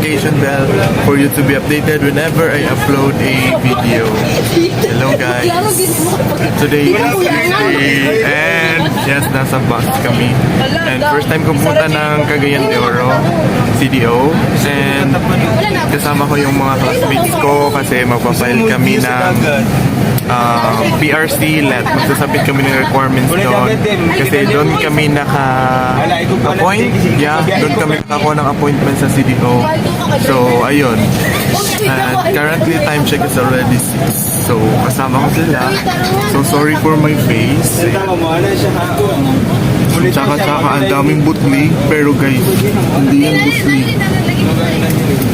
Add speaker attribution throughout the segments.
Speaker 1: notification bell for you to be updated whenever I upload a video. Hello guys! Today is Tuesday and yes, nasa bus kami. And first time ko pumunta ng Cagayan De Oro, CDO. And kasama ko yung mga classmates ko kasi magpapile kami ng PRC let. Magsasabit kami ng requirements doon kasi doon kami naka-appoint. Yeah, doon kami nakakuha ng appointment sa CDO. So, ayun. And currently, time check is already 6. So, kasama ko sila. So, sorry for my face. Tsaka, ang daming butli. Pero guys, hindi yan butli.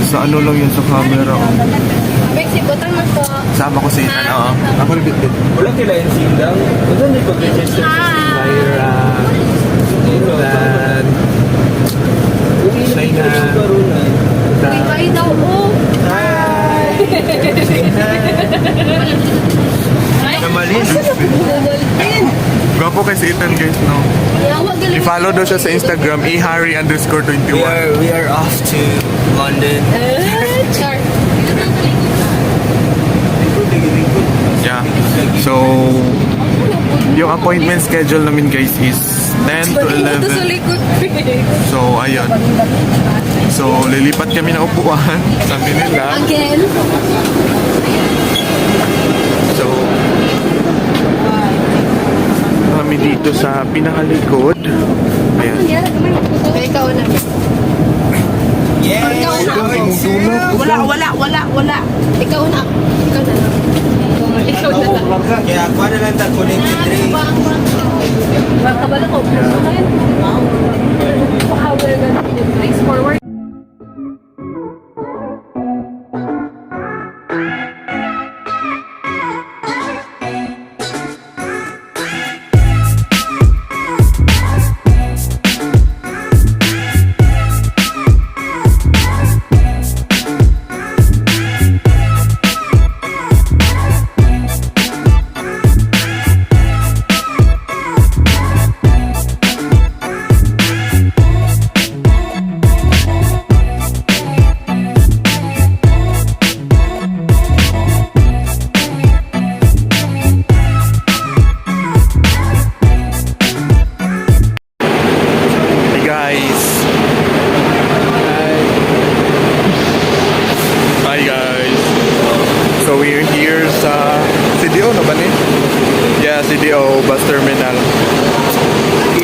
Speaker 1: Sa ano lang yan sa camera. Sama ko si Ethan, oo. Ako na bit-bit.
Speaker 2: Wala kila yung sindang. Wala na pag-register sa Myra. Ethan. China.
Speaker 3: Hi daw, oh.
Speaker 2: Hi! Namalis.
Speaker 1: Gwapo kay si Ethan guys, no? I-follow daw siya sa Instagram, ehari_21.
Speaker 2: We are off to London.
Speaker 1: Yeah. So, yung appointment schedule namin guys is 10 to 11. So, ayun. So, lilipat kami ng upuan. Sabi nila.
Speaker 3: Again?
Speaker 1: So, kami dito sa pinakalikod. Ayan.
Speaker 3: Ikaw na.
Speaker 2: Yeah!
Speaker 3: Wala. Ikaw na. Ikaw na lang.
Speaker 2: Kaya ako na lang takunin si Dre.
Speaker 3: Kabalo ko. How we're gonna do this forward.
Speaker 1: Hi guys. So we're here sa CDO na ba ni? Yeah, CDO bus terminal.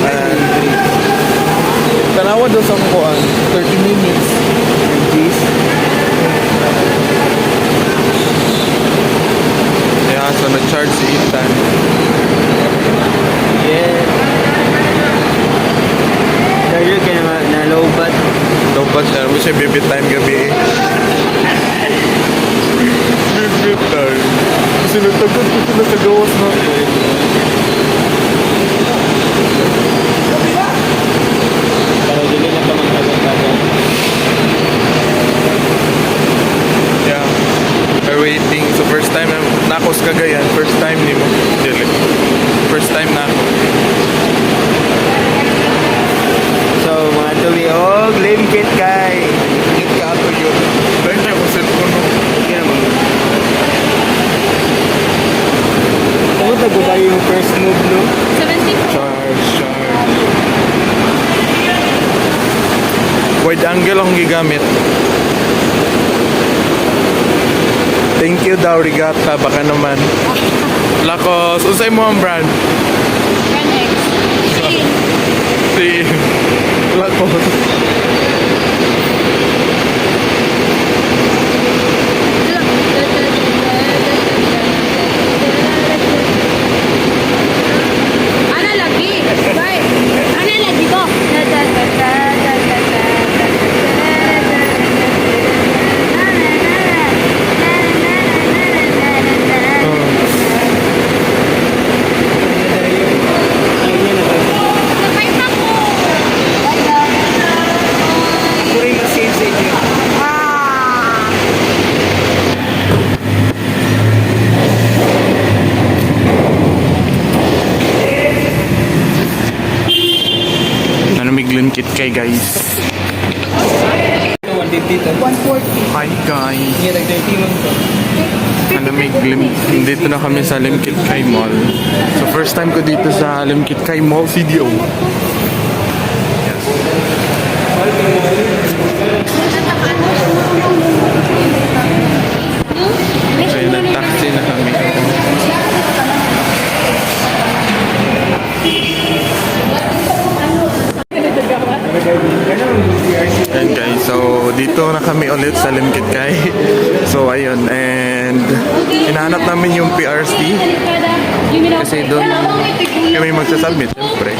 Speaker 1: And tanawa daw sa kuan 30 minutes. Jeez. Yeah, so nag-charge si Ethan.
Speaker 2: Yeah. Charger ka na low-bat.
Speaker 1: Dapat siya, mo siya baby time gabi. Baby time. Kasi natagod ko sila sa gawas na.
Speaker 2: Para dili na ka magtagal-tagal.
Speaker 1: Yeah. We're waiting. So first time na ako sa Cagayan. First time ni mo. Dili. First time na ako.
Speaker 2: So, mga tuliog, limkit kay.
Speaker 1: Hit ka ato yun. Dahil niya ko cellphone mo.
Speaker 2: Hindi naman. Ako tago ba yung first move, no?
Speaker 3: 70.
Speaker 1: Charge. Wide angle akong gigamit. Thank you daw, Rigata. Baka naman. Lakos. Usay mo ang brand. Si Lakos.
Speaker 3: Ana lagi. Bye. Ana lagi ko.
Speaker 1: Kit kay guys.
Speaker 2: 150 dito.
Speaker 3: 140.
Speaker 1: Hi guys!
Speaker 2: Hindi, nag-30 man ko.
Speaker 1: Dito na kami sa Limkit Kay Mall. So first time ko dito sa Limkit Kay Mall, CDO. Yes. So yun, nag-taxi na kami. And guys, so dito na kami ulit sa Limkit Kay. So ayun, and hinahanap namin yung PRC kasi doon kami magsasubmit syempre.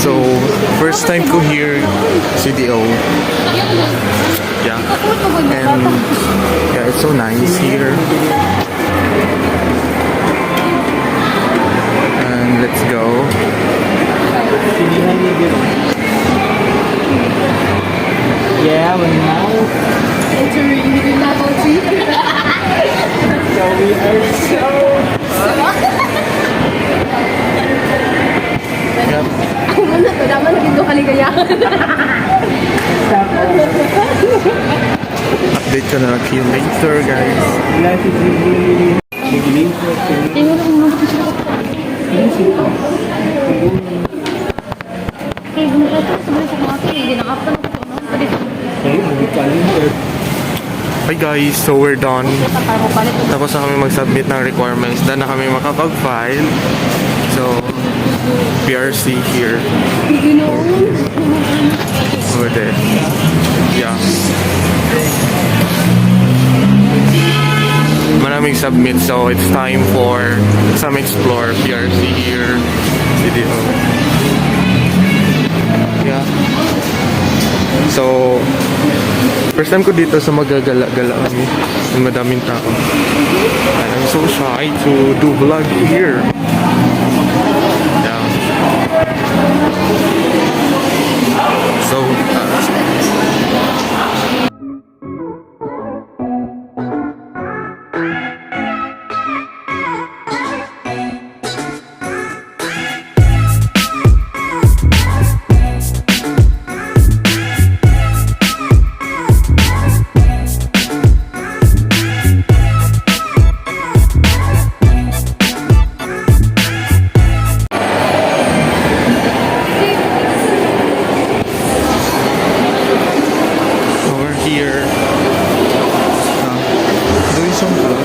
Speaker 1: So first time ko here, CDO. Yeah. And yeah, it's so nice here. And let's go.
Speaker 2: Yeah, man now. So we are so...
Speaker 1: Yep.
Speaker 3: Ako man na to, daman na dito kaligayahan.
Speaker 1: Update ko na lang kayo later, guys.
Speaker 2: Life is really beginning to...
Speaker 3: Tingnan mo naman siya. Kaya gumala ito, sabi sa mga ito, hindi nakapta na ito.
Speaker 1: Hi guys, so we're done. Tapos na kami mag-submit ng requirements. Done na kami makapag-file. So, PRC here. Over there. Yeah. Maraming submit, so it's time for some explore. PRC here. CDO. Yeah. So, first time ko dito sa magagala-gala kami. Yung madaming tao. And I'm so shy to do vlog here. Yeah. So, here. Doing some vlog.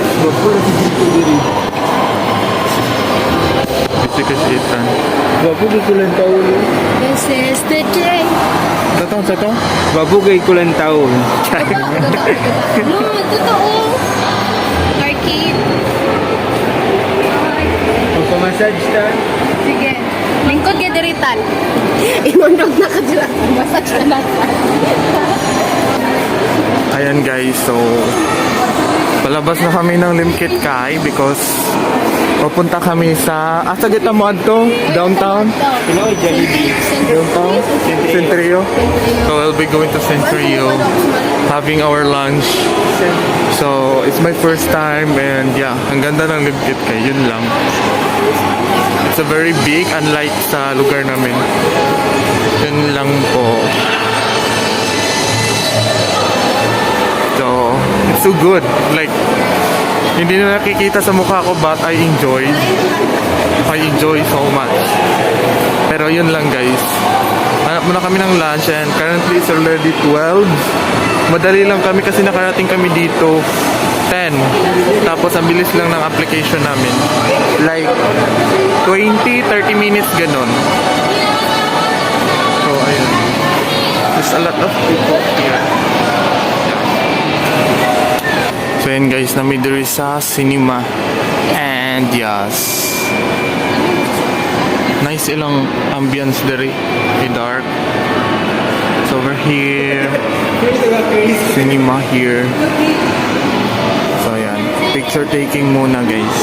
Speaker 1: Busy kasi itan.
Speaker 2: Babu kay kulang taon.
Speaker 3: This is the day.
Speaker 1: Sa to?
Speaker 2: Babu kay kulang taon.
Speaker 3: No, totoo. Arcade.
Speaker 2: Magpa-massage ta.
Speaker 3: Sige. Lingkod kay diritan. Inundog na ka dyan. Massage na natin.
Speaker 1: Ayan guys, so palabas na kami ng Limkit Kay because papunta kami sa sa gitna mo adto, downtown.
Speaker 2: Pinoy Jollibee.
Speaker 1: Downtown? Centrio. So we'll be going to Centrio, having our lunch. So it's my first time and yeah, ang ganda ng Limkit Kay, yun lang. It's a very big, unlike sa lugar namin. Yun lang po. So, it's so good. Like, hindi na nakikita sa mukha ko but I enjoy so much. Pero yun lang guys. Hanap muna kami ng lunch and currently it's already 12. Madali lang kami kasi nakarating kami dito 10. Tapos ang bilis lang ng application namin. Like 20-30 minutes ganon. So ayun. There's a lot of people here. So yun guys, namidiri sa cinema. And yes, nice ilang ambience diri. Dark. So over here, cinema here. So yan, picture taking muna guys.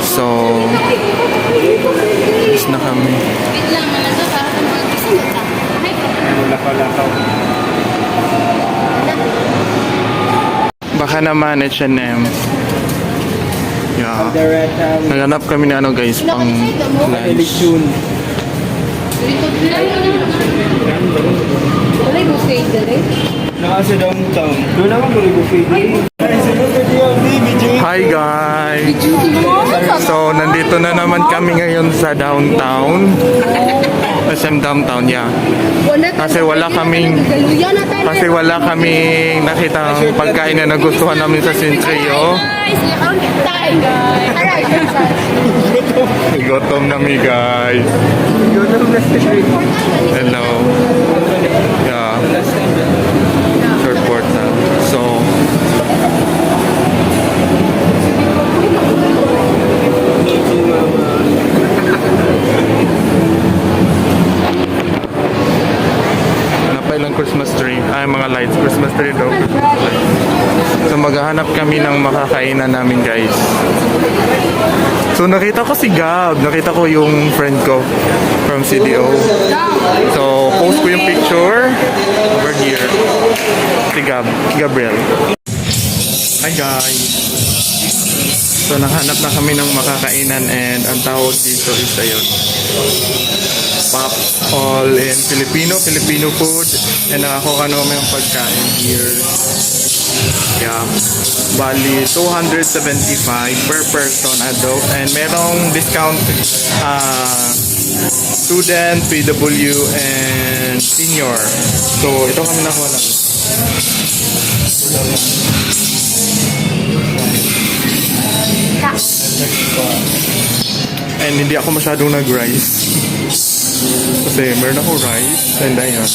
Speaker 1: So is na kami. Baka naman H&M. Yeah. Naghanap kami na ano guys, pang lunch.
Speaker 2: Eleksyon.
Speaker 3: Wala buffet dere.
Speaker 2: Nakasa downtown. Doon naman ko buffet.
Speaker 1: Hi guys! So, nandito na naman kami ngayon sa downtown. SM downtown, yeah. Kasi wala kaming nakitang pagkain na nagustuhan namin sa Centrio. Gutom nami guys. Hello. Yeah. Airport na. So, ilang Christmas tree. Ay, mga lights. Christmas tree daw. So, maghahanap kami ng makakainan namin, guys. So, nakita ko si Gab. Nakita ko yung friend ko from CDO. So, post ko yung picture over here. Si Gab. Gabriel. Hi, guys. So, nakahanap na kami ng makakainan and ang tawag dito is ayun. Pop all in Filipino food and nakakuha naman yung pagkain here. Yeah. Bali 275 per person adult and merong discount student, PW and senior. So ito kami nakuha lang. And hindi ako masyadong nag-rice. Kasi meron ako rice and ayun.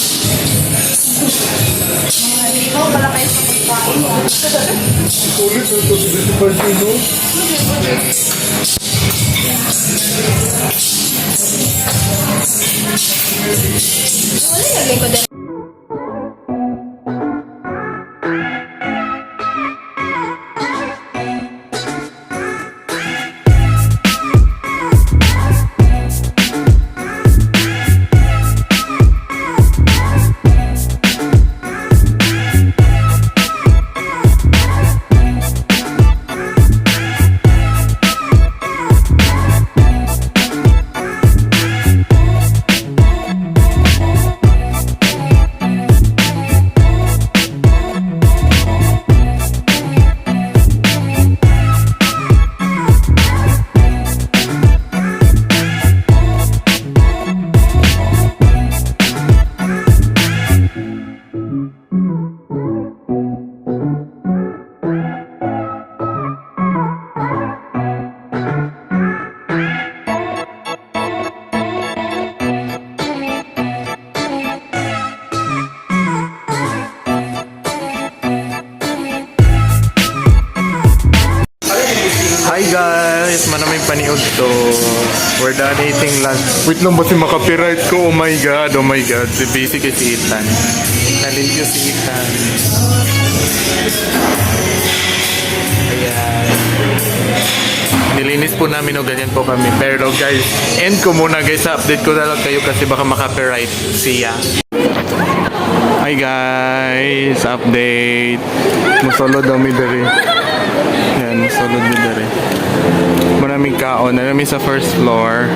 Speaker 1: Hi guys! Maraming paniod to. We're done eating lunch. Wait lang ba si makapiright ko? Oh my god, oh my god. Si basic is si Ethan. Nalilyo si Ethan. Ayan. Nilinis po namin o ganyan po kami. Pero guys, end ko muna guys. Update ko na lang kayo kasi baka makapiright siya. Hi guys! Update. Musolod daw mi dere. Yan, musolod mi dere. Maraming kaon. Maraming sa first floor.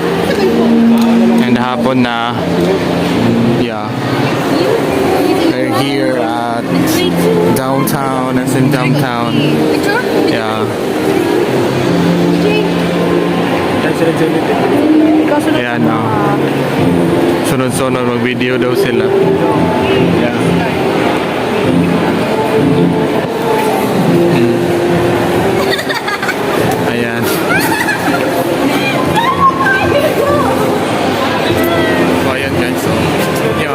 Speaker 1: And hapon na. Yeah. They're here at downtown. As in downtown. Yeah. Ayan na. Sunod-sunod mag-video daw sila. Yeah. Ayan. So, ayan guys. So, yeah.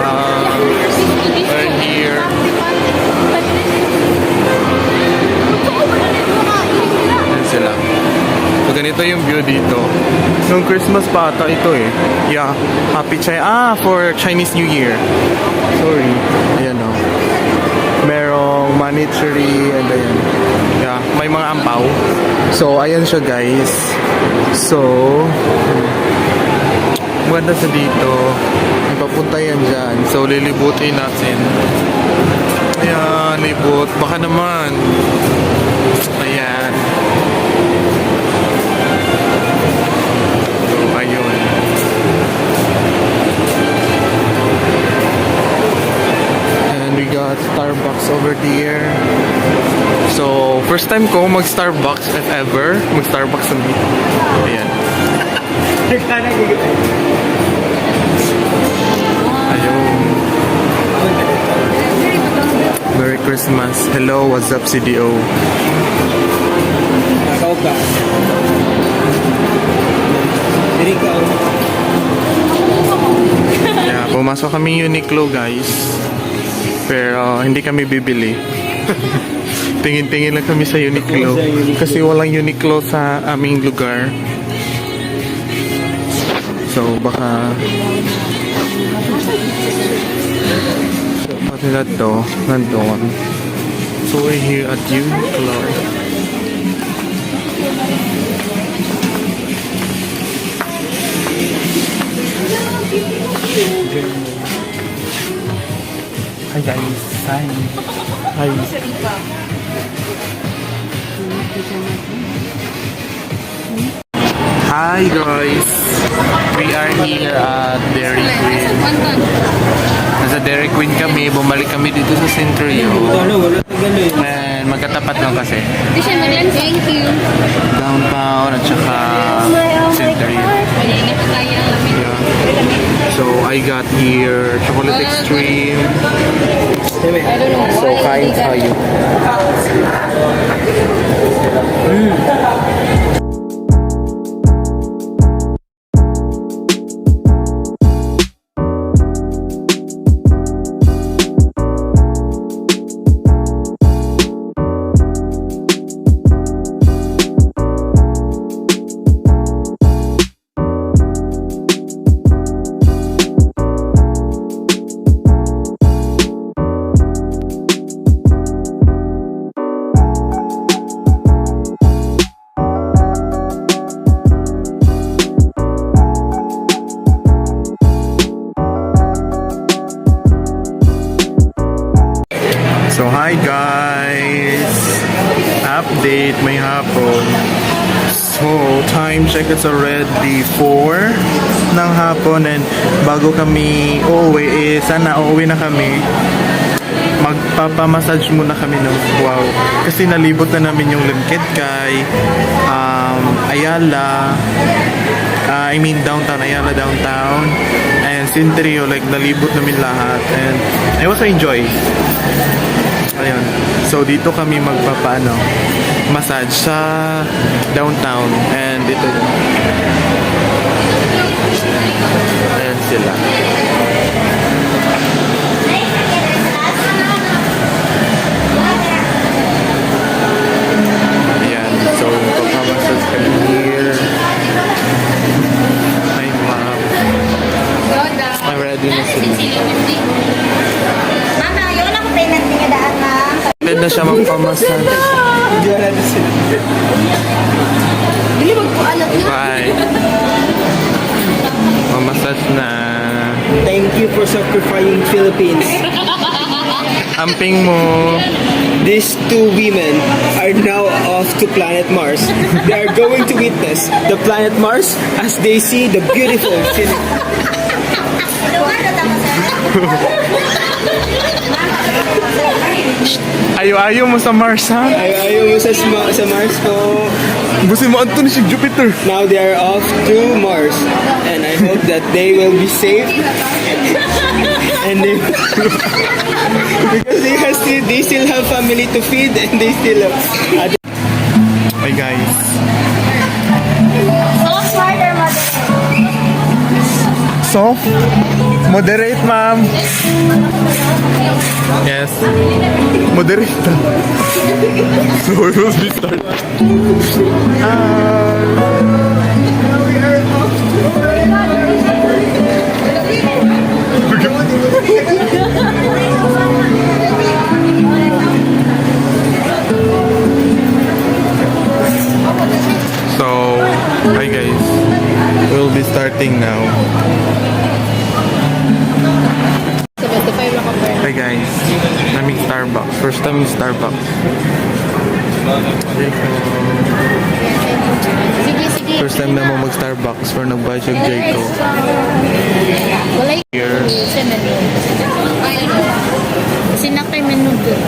Speaker 1: We're here. Ayan sila. So, ganito yung view dito. Nung Christmas pa ata ito eh. Yeah. Happy for Chinese New Year. Sorry. Ayan o. Merong money tree and ayan. Yeah. May mga ampaw. So, ayan siya guys. So, maganda sa dito. May papunta yan dyan. So, lilibutin natin. Ayan, libot. Baka naman. Ayan. So, ayun. So, first time ko mag-Starbucks if ever. Mag-Starbucks na dito. Ayan. Ayun. Merry Christmas. Hello, what's up, CDO?
Speaker 2: Ikaw ka. Diri ka.
Speaker 1: Yeah, pumasok kami Uniqlo, guys. Pero hindi kami bibili. Tingin-tingin lang kami sa Uniqlo. Kasi walang Uniqlo sa aming lugar. So, baka... Pati na to, nandun. So, we're here at Uniqlo. Hi guys. Hi. Hi. Hi guys. We are here at Dairy Queen. Nasa Dairy Queen kami. Bumalik kami dito sa Centrio.
Speaker 2: Wala tagaloy.
Speaker 1: And magkatapat lang kasi.
Speaker 3: Thank you.
Speaker 1: Downtown at saka Centrio. Yeah. So I got here chocolate extreme. So kain tayo. So hi guys! Update, may hapon. So time check, it's already 4 ng hapon and bago kami uuwi, sana uuwi na kami. Magpapamassage muna kami no. Wow. Kasi nalibot na namin yung Limkidkay, Ayala, downtown, Ayala downtown, and Centrio, like nalibot namin lahat and I also enjoy. Ayun. So dito kami massage sa downtown and dito. Ayan sila. Ayan. So magpapamassage kami here. Hi ma'am. I'm ready na sila.
Speaker 3: Mama, yun ako payment niya daan na.
Speaker 1: Pwede na siya magpamassage.
Speaker 2: Hindi wala na sila.
Speaker 3: Dili magpualat niya.
Speaker 1: Bye. Mamassage na.
Speaker 2: Thank you for sacrificing Philippines.
Speaker 1: Amping mo.
Speaker 2: These two women are now off to planet Mars. They are going to witness the planet Mars as they see the beautiful
Speaker 1: Ayaw mo sa Mars, ha?
Speaker 2: Ayaw mo sa Mars ko.
Speaker 1: Busin mo Anton si Jupiter.
Speaker 2: Now they are off to Mars, and I hope that they will be safe. And they, because they still have family to feed, and they still have.
Speaker 1: Hi guys.
Speaker 3: So smarter, mother.
Speaker 1: Soft? Moderate, ma'am. Yes. Moderate. So we will be starting. So, hi guys. We'll be starting now.
Speaker 3: 75 lang ako.
Speaker 1: Hi guys. Naming Starbucks. First time in Starbucks.
Speaker 3: Sige, sige.
Speaker 1: First time na mo mag-Starbucks for nag-buy siya Jayco.
Speaker 3: Walay.
Speaker 1: Here.
Speaker 3: Sa menu. Sinakay menu doon.